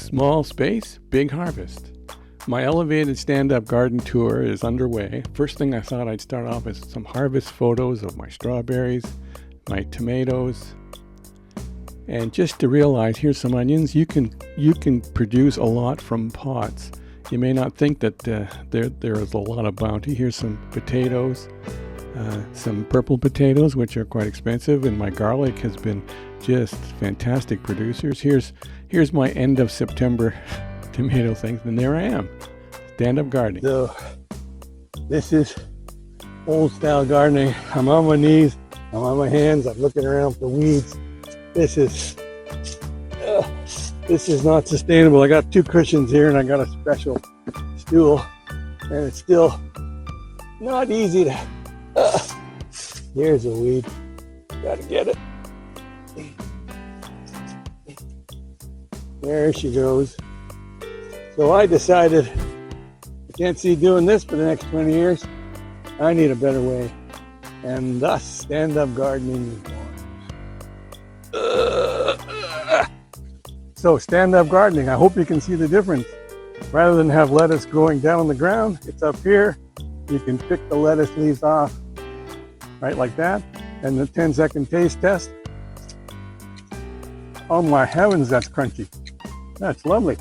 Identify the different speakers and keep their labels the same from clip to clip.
Speaker 1: Small space, big harvest. My elevated stand-up garden tour is underway. First thing I thought I'd start off with some harvest photos of my strawberries, my tomatoes, and just to realize, here's some onions. You can produce a lot from pots. You may not think that there is a lot of bounty. Here's some potatoes, some purple potatoes, which are quite expensive, and my garlic has been just fantastic producers. Here's my end of September tomato things, and there I am, stand-up gardening.
Speaker 2: So this is old style gardening. I'm on my knees, I'm on my hands, I'm looking around for weeds. This is not sustainable. I got two cushions here and I got a special stool, and it's still not easy to here's a weed, gotta get it. There she goes. So I decided I can't see doing this for the next 20 years. I need a better way, and thus stand-up gardening is born. So stand-up gardening, I hope you can see the difference. Rather than have lettuce growing down on the ground, it's up here. You can pick the lettuce leaves off, right like that. And the 10-second taste test. Oh my heavens, that's crunchy. That's lovely.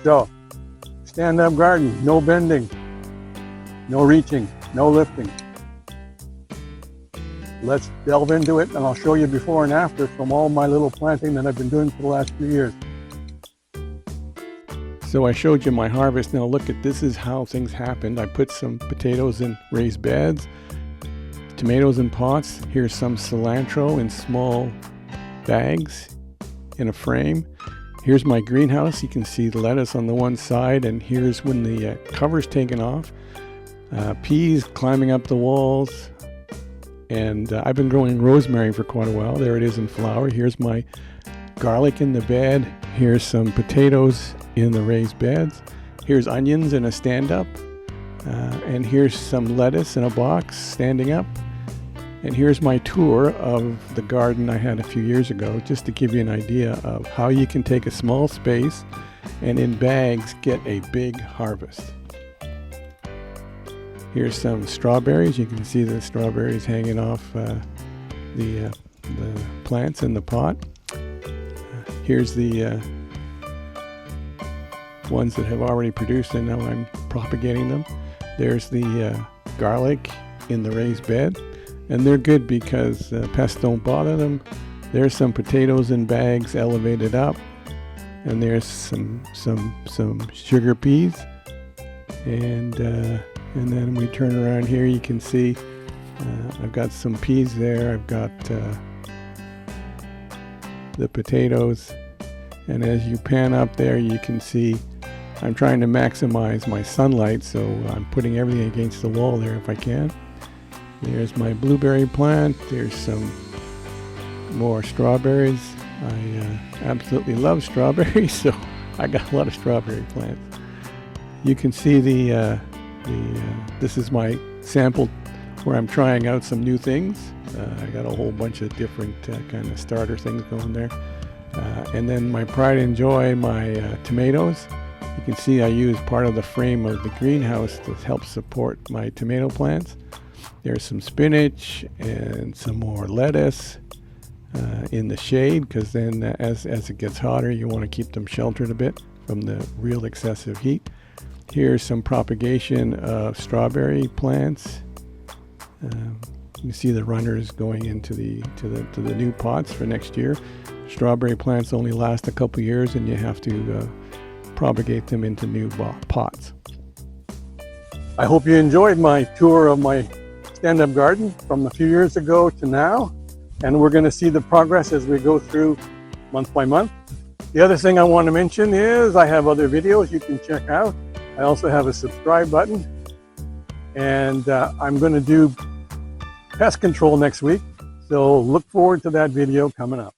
Speaker 2: So, stand-up garden, no bending, no reaching, no lifting. Let's delve into it, and I'll show you before and after from all my little planting that I've been doing for the last few years.
Speaker 1: So I showed you my harvest. Now look at this is how things happened. I put some potatoes in raised beds, tomatoes in pots. Here's some cilantro in small bags in a frame. Here's my greenhouse. You can see the lettuce on the one side, and here's when the cover's taken off. Peas climbing up the walls, and I've been growing rosemary for quite a while. There it is in flower. Here's my garlic in the bed. Here's some potatoes in the raised beds. Here's onions in a stand-up, and here's some lettuce in a box standing up. And here's my tour of the garden I had a few years ago, just to give you an idea of how you can take a small space and in bags get a big harvest. Here's some strawberries. You can see the strawberries hanging off the plants in the pot. Here's the ones that have already produced, and now I'm propagating them. There's the garlic in the raised bed. And they're good because pests don't bother them. There's some potatoes in bags elevated up, and there's some sugar peas, and then we turn around here. You can see I've got some peas there. I've got the potatoes, and as you pan up there, you can see I'm trying to maximize my sunlight, so I'm putting everything against the wall there if I can. There's my blueberry plant. There's some more strawberries. I absolutely love strawberries, so I got a lot of strawberry plants. You can see this is my sample where I'm trying out some new things. I got a whole bunch of different kind of starter things going there. And then my pride and joy, my tomatoes. You can see I use part of the frame of the greenhouse to help support my tomato plants. There's some spinach and some more lettuce in the shade, because then as it gets hotter, you want to keep them sheltered a bit from the real excessive heat. Here's some propagation of strawberry plants. You see the runners going into the new pots for next year. Strawberry plants only last a couple years, and you have to propagate them into new pots.
Speaker 2: I hope you enjoyed my tour of my stand-up garden from a few years ago to now, and we're going to see the progress as we go through month by month. The other thing I want to mention is I have other videos you can check out. I also have a subscribe button, and I'm going to do pest control next week, so look forward to that video coming up.